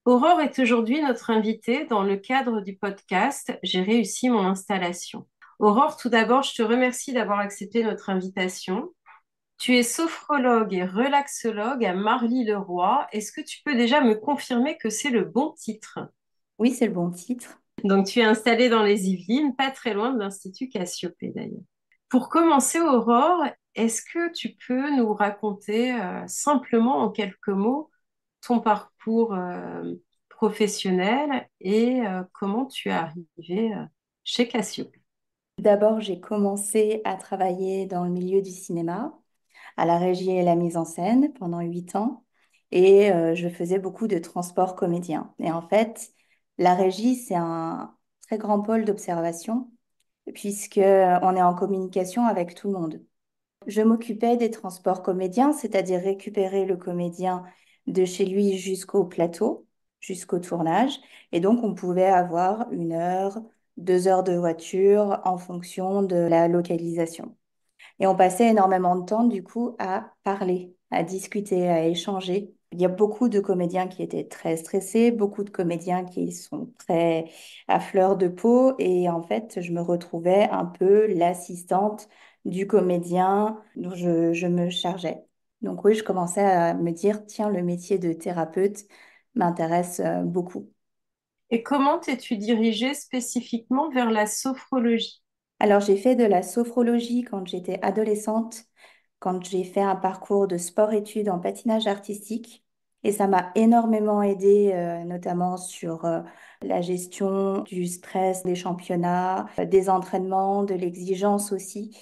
Aurore est aujourd'hui notre invitée dans le cadre du podcast J'ai réussi mon installation. Aurore, tout d'abord, je te remercie d'avoir accepté notre invitation. Tu es sophrologue et relaxologue à Marly-le-Roi. Est-ce que tu peux déjà me confirmer que c'est le bon titre? Oui, c'est le bon titre. Donc, tu es installée dans les Yvelines, pas très loin de l'Institut Cassiopée d'ailleurs. Pour commencer, Aurore, est-ce que tu peux nous raconter simplement en quelques mots ton parcours professionnel et comment tu es arrivé chez Cassio. D'abord, j'ai commencé à travailler dans le milieu du cinéma, à la régie et la mise en scène pendant 8 ans. Et je faisais beaucoup de transport comédien. Et en fait, la régie, c'est un très grand pôle d'observation, puisque on est en communication avec tout le monde. Je m'occupais des transports comédiens, c'est-à-dire récupérer le comédien de chez lui jusqu'au plateau, jusqu'au tournage. Et donc, on pouvait avoir 1 heure, 2 heures de voiture en fonction de la localisation. Et on passait énormément de temps, du coup, à parler, à discuter, à échanger. Il y a beaucoup de comédiens qui étaient très stressés, beaucoup de comédiens qui sont très à fleur de peau. Et en fait, je me retrouvais un peu l'assistante du comédien dont je me chargeais. Donc oui, je commençais à me dire, tiens, le métier de thérapeute m'intéresse beaucoup. Et comment t'es-tu dirigée spécifiquement vers la sophrologie? Alors, j'ai fait de la sophrologie quand j'étais adolescente, quand j'ai fait un parcours de sport-études en patinage artistique. Et ça m'a énormément aidé, notamment sur la gestion du stress des championnats, des entraînements, de l'exigence aussi.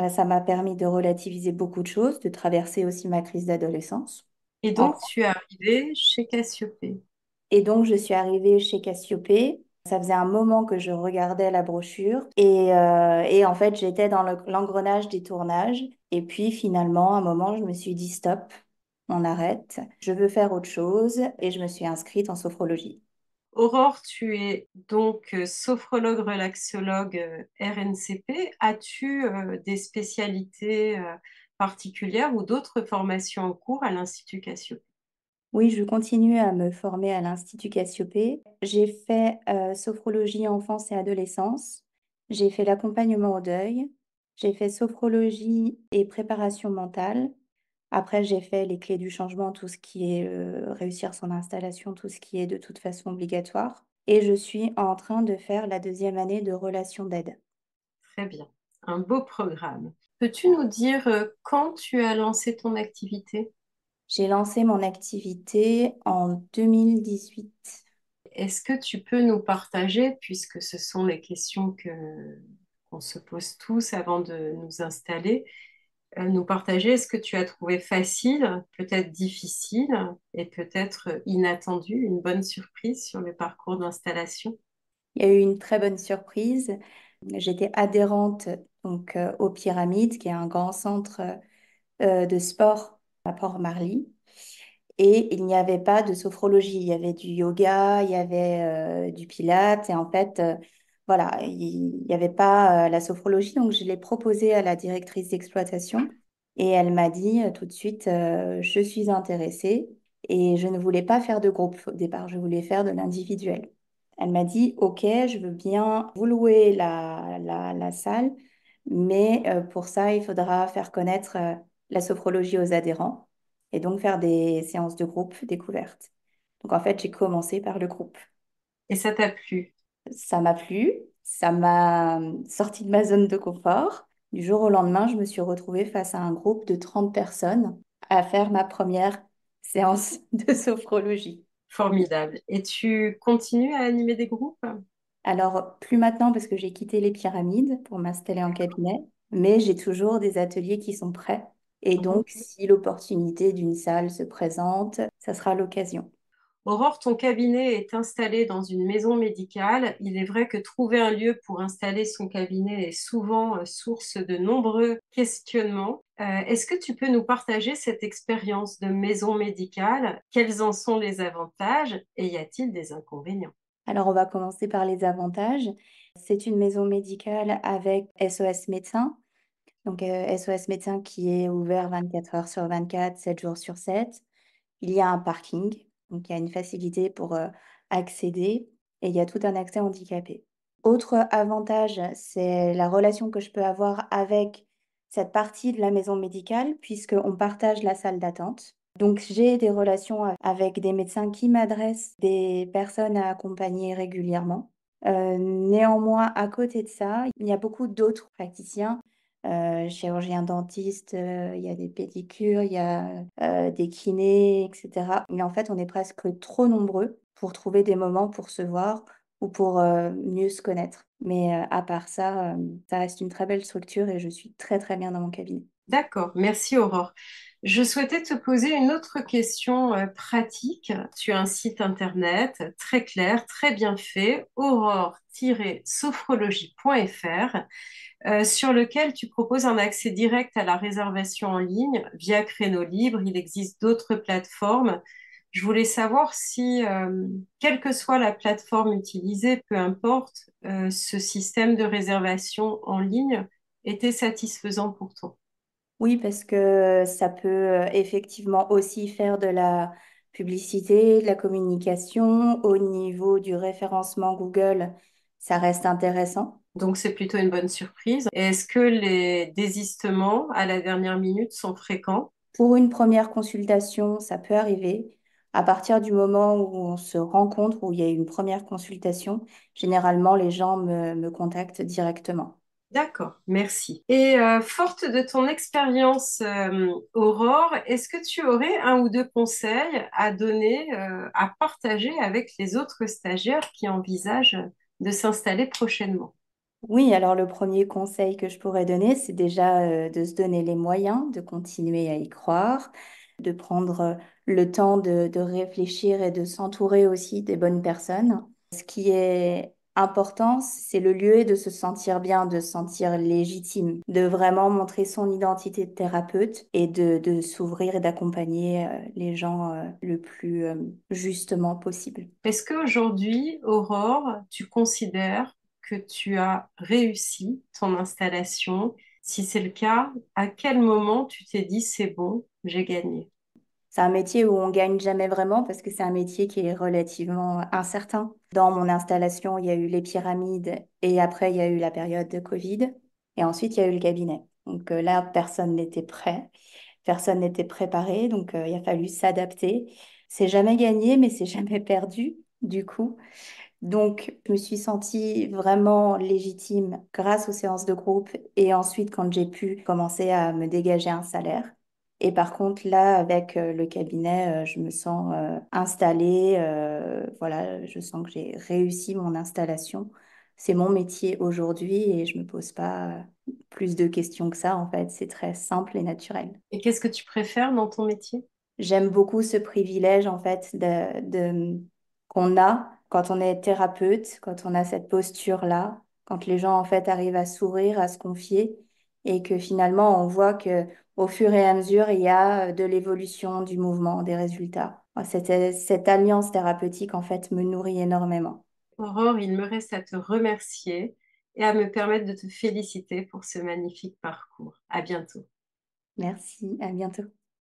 Ça m'a permis de relativiser beaucoup de choses, de traverser aussi ma crise d'adolescence. Et donc, tu es arrivée chez Cassiopée. Et donc, je suis arrivée chez Cassiopée. Ça faisait un moment que je regardais la brochure et en fait, j'étais dans l'engrenage des tournages. Et puis, finalement, à un moment, je me suis dit, stop, on arrête. Je veux faire autre chose et je me suis inscrite en sophrologie. Aurore, tu es donc sophrologue relaxologue RNCP. As-tu des spécialités particulières ou d'autres formations en cours à l'Institut Cassiopée? Oui, je continue à me former à l'Institut Cassiopée. J'ai fait sophrologie enfance et adolescence. J'ai fait l'accompagnement au deuil. J'ai fait sophrologie et préparation mentale. Après, j'ai fait les clés du changement, tout ce qui est réussir son installation, tout ce qui est de toute façon obligatoire. Et je suis en train de faire la 2e année de relation d'aide. Très bien, un beau programme. Peux-tu nous dire quand tu as lancé ton activité? J'ai lancé mon activité en 2018. Est-ce que tu peux nous partager, puisque ce sont les questions qu'on se pose tous avant de nous installer, nous partager, est-ce que tu as trouvé facile, peut-être difficile et peut-être inattendu, une bonne surprise sur le parcours d'installation? Il y a eu une très bonne surprise. J'étais adhérente donc aux Pyramides, qui est un grand centre de sport à Port-Marly. Et il n'y avait pas de sophrologie. Il y avait du yoga, il y avait du pilates. Et en fait, voilà, il n'y avait pas la sophrologie. Donc, je l'ai proposé à la directrice d'exploitation. Et elle m'a dit tout de suite, je suis intéressée. Et je ne voulais pas faire de groupe au départ. Je voulais faire de l'individuel. Elle m'a dit, OK, je veux bien vous louer la salle. Mais pour ça, il faudra faire connaître la sophrologie aux adhérents et donc faire des séances de groupe découvertes. Donc en fait, j'ai commencé par le groupe. Et ça t'a plu? Ça m'a plu, ça m'a sorti de ma zone de confort. Du jour au lendemain, je me suis retrouvée face à un groupe de 30 personnes à faire ma première séance de sophrologie. Formidable. Et tu continues à animer des groupes? Alors, plus maintenant parce que j'ai quitté les pyramides pour m'installer en cabinet, mais j'ai toujours des ateliers qui sont prêts. Et Mhm. donc, si l'opportunité d'une salle se présente, ça sera l'occasion. Aurore, ton cabinet est installé dans une maison médicale. Il est vrai que trouver un lieu pour installer son cabinet est souvent source de nombreux questionnements. Est-ce que tu peux nous partager cette expérience de maison médicale? Quels en sont les avantages et y a-t-il des inconvénients? Alors, on va commencer par les avantages. C'est une maison médicale avec SOS médecin. Donc, SOS médecin qui est ouvert 24 heures sur 24, 7 jours sur 7. Il y a un parking. Donc il y a une facilité pour, accéder et il y a tout un accès handicapé. Autre avantage, c'est la relation que je peux avoir avec cette partie de la maison médicale puisqu'on partage la salle d'attente. Donc j'ai des relations avec des médecins qui m'adressent des personnes à accompagner régulièrement. Néanmoins, à côté de ça, il y a beaucoup d'autres praticiens, chirurgiens dentistes, il y a des pédicures, il y a, des kinés et cetera. Et en fait, on est presque trop nombreux pour trouver des moments pour se voir ou pour, mieux se connaître. Mais, à part ça, ça reste une très belle structure et je suis très, très bien dans mon cabinet. D'accord, merci Aurore. Je souhaitais te poser une autre question pratique. Tu as un site internet très clair, très bien fait, aurore-sophrologie.fr, sur lequel tu proposes un accès direct à la réservation en ligne via Créneau Libre. Il existe d'autres plateformes. Je voulais savoir si, quelle que soit la plateforme utilisée, peu importe, ce système de réservation en ligne était satisfaisant pour toi. Oui, parce que ça peut, effectivement aussi faire de la publicité, de la communication. Au niveau du référencement Google, ça reste intéressant. Donc, c'est plutôt une bonne surprise. Et est-ce que les désistements à la dernière minute sont fréquents? Pour une première consultation, ça peut arriver. À partir du moment où on se rencontre, où il y a une première consultation, généralement, les gens me contactent directement. D'accord, merci. Et forte de ton expérience, Aurore, est-ce que tu aurais un ou deux conseils à donner, à partager avec les autres stagiaires qui envisagent de s'installer prochainement? Oui, alors le premier conseil que je pourrais donner, c'est déjà de se donner les moyens de continuer à y croire, de prendre le temps de réfléchir et de s'entourer aussi des bonnes personnes. Ce qui est important, c'est le lieu et de se sentir bien, de se sentir légitime, de vraiment montrer son identité de thérapeute et de s'ouvrir et d'accompagner les gens le plus justement possible. Est-ce qu'aujourd'hui, Aurore, tu considères que tu as réussi ton installation? Si c'est le cas, à quel moment tu t'es dit c'est bon, j'ai gagné? C'est un métier où on gagne jamais vraiment parce que c'est un métier qui est relativement incertain. Dans mon installation, il y a eu les pyramides et après, il y a eu la période de Covid et ensuite, il y a eu le cabinet. Donc là, personne n'était prêt, personne n'était préparé, donc il a fallu s'adapter. C'est jamais gagné, mais c'est jamais perdu, du coup. Donc, je me suis sentie vraiment légitime grâce aux séances de groupe et ensuite quand j'ai pu commencer à me dégager un salaire. Et par contre, là, avec le cabinet, je me sens installée. Voilà, je sens que j'ai réussi mon installation. C'est mon métier aujourd'hui et je me pose pas plus de questions que ça, en fait. C'est très simple et naturel. Et qu'est-ce que tu préfères dans ton métier? J'aime beaucoup ce privilège, en fait, qu'on a quand on est thérapeute, quand on a cette posture-là, quand les gens, en fait, arrivent à s'ouvrir, à se confier, et que finalement, on voit que au fur et à mesure, il y a de l'évolution du mouvement, des résultats. Moi, cette alliance thérapeutique, en fait, me nourrit énormément. Aurore, il me reste à te remercier et à me permettre de te féliciter pour ce magnifique parcours. À bientôt. Merci, à bientôt.